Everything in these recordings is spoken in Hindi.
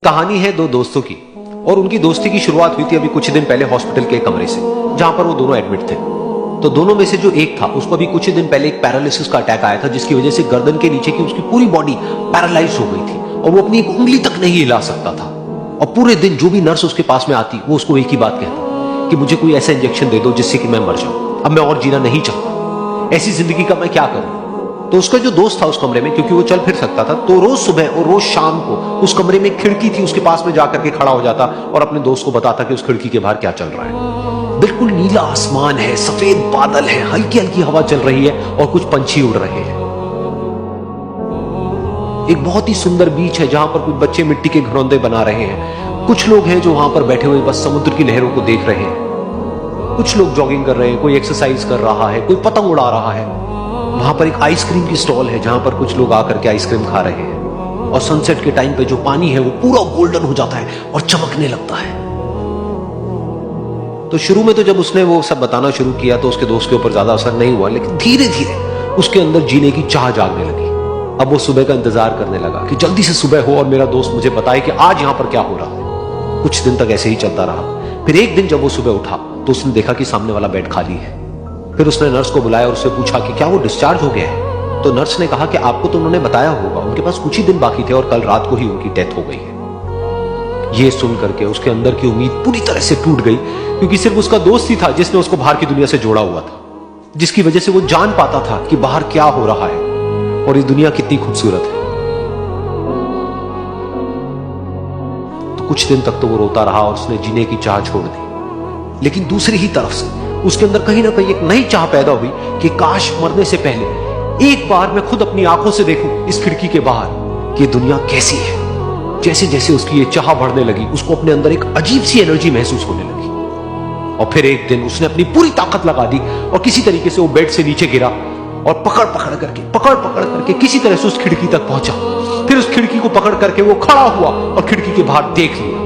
कहानी है दो दोस्तों की और उनकी दोस्ती की शुरुआत हुई थी अभी कुछ दिन पहले हॉस्पिटल के एक कमरे से, जहां पर वो दोनों एडमिट थे। तो दोनों में से जो एक था उसको अभी कुछ ही दिन पहले एक पैरालिसिस का अटैक आया था, जिसकी वजह से गर्दन के नीचे की उसकी पूरी बॉडी पैरालाइज हो गई थी और वो अपनी एक उंगली तक नहीं हिला सकता था। और पूरे दिन जो भी नर्स उसके पास में आती वो उसको एक ही बात कहता कि मुझे कोई ऐसा इंजेक्शन दे दो जिससे कि मैं मर जाऊं, अब मैं और जीना नहीं चाहता, ऐसी जिंदगी का मैं क्या करूं। तो उसका जो दोस्त था उस कमरे में, क्योंकि वो चल फिर सकता था, तो रोज सुबह और रोज शाम को उस कमरे में एक खिड़की थी, उसके पास में जाकर के खड़ा हो जाता और अपने दोस्त को बताता कि उस खिड़की के बाहर क्या चल रहा है। बिल्कुल नीला आसमान है, सफेद बादल है, हल्की हल्की हवा चल रही है और कुछ पंछी उड़ रहे हैं। एक बहुत ही सुंदर बीच है जहां पर कुछ बच्चे मिट्टी के घरौंदे बना रहे हैं। कुछ लोग हैं जो वहां पर बैठे हुए बस समुद्र की लहरों को देख रहे हैं। कुछ लोग जॉगिंग कर रहे हैं, कोई एक्सरसाइज कर रहा है, कोई पतंग उड़ा रहा है। वहां पर एक आइसक्रीम की स्टॉल है जहां पर कुछ लोग आकर के आइसक्रीम खा रहे हैं। और सनसेट के टाइम पे जो पानी है वो पूरा गोल्डन हो जाता है और चमकने लगता है। तो शुरू में तो जब उसने वो सब बताना शुरू किया तो उसके दोस्त के ऊपर ज्यादा असर नहीं हुआ, लेकिन धीरे धीरे उसके अंदर जीने की चाह जागने लगी। अब वो सुबह का इंतजार करने लगा कि जल्दी से सुबह हो और मेरा दोस्त मुझे बताए कि आज यहां पर क्या हो रहा है। कुछ दिन तक ऐसे ही चलता रहा। फिर एक दिन जब वो सुबह उठा तो उसने देखा कि सामने वाला बेड खाली है। फिर उसने नर्स को बुलाया और उससे पूछा कि क्या वो डिस्चार्ज हो गया है। तो नर्स ने कहा कि आपको तो उन्होंने बताया होगा, उनके पास कुछ ही दिन बाकी थे और कल रात को ही उनकी डेथ हो गई है। ये सुन करके उसके अंदर की उम्मीद पूरी तरह से टूट गई, क्योंकि सिर्फ उसका दोस्त ही था जिसने उसको बाहर की दुनिया से जोड़ा हुआ था, जिसकी वजह से वो जान पाता था कि बाहर क्या हो रहा है और ये दुनिया कितनी खूबसूरत है। तो कुछ दिन तक तो वो रोता रहा और उसने जीने की चाह छोड़ दी। लेकिन दूसरी ही तरफ से उसके अंदर कहीं ना कहीं एक नई चाह पैदा हुई कि काश मरने से पहले एक बार मैं खुद अपनी आंखों से देखूं इस खिड़की के बाहर कि दुनिया कैसी है। जैसे जैसे उसकी ये चाह बढ़ने लगी, उसको अपने अंदर एक अजीब सी एनर्जी महसूस होने लगी। और फिर एक दिन उसने अपनी पूरी ताकत लगा दी और किसी तरीके से वो बेड से नीचे गिरा और पकड़ पकड़ करके किसी तरह से उस खिड़की तक पहुंचा। फिर उस खिड़की को पकड़ करके वो खड़ा हुआ और खिड़की के बाहर देख लिया।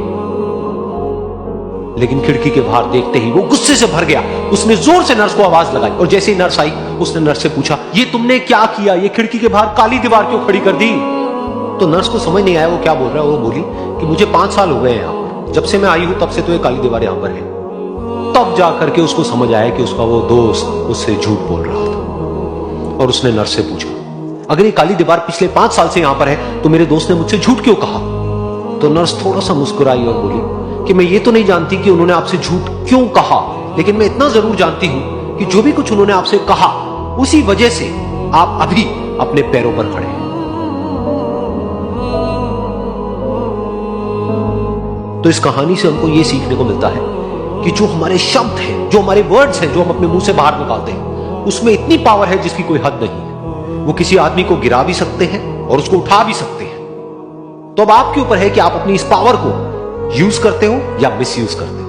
लेकिन खिड़की के बाहर देखते ही वो गुस्से से भर गया। उसने जोर से नर्स को आवाज लगाई और जैसे ही नर्स आई उसने नर्स से पूछा, ये तुमने क्या किया, ये खिड़की के बाहर काली दीवार क्यों खड़ी कर दी। तो नर्स को समझ नहीं आया वो क्या बोल रहा है। वो बोली कि मुझे 5 साल हो गए हैं यहाँ पर, जब से मैं आई हूं तब से तो ये काली दीवार यहां पर है। तब जाकर के उसको समझ आया कि उसका वो दोस्त उससे झूठ बोल रहा था। और उसने नर्स से पूछा, अगर ये काली दीवार पिछले 5 साल से यहां पर है तो मेरे दोस्त ने मुझसे झूठ क्यों कहा। तो नर्स थोड़ा सा मुस्कुराई और बोली कि मैं ये तो नहीं जानती कि उन्होंने आपसे झूठ क्यों कहा, लेकिन मैं इतना जरूर जानती हूं कि जो भी कुछ उन्होंने आपसे कहा उसी वजह से आप अभी अपने पैरों पर खड़े हैं। तो इस कहानी से हमको यह सीखने को मिलता है कि जो हमारे शब्द हैं, जो हमारे वर्ड्स हैं, जो हम अपने मुंह से बाहर निकालते हैं, उसमें इतनी पावर है जिसकी कोई हद नहीं है। वो किसी आदमी को गिरा भी सकते हैं और उसको उठा भी सकते हैं। तो अब आपके ऊपर है कि आप अपनी इस पावर को यूज करते हो या मिस यूज करते हो।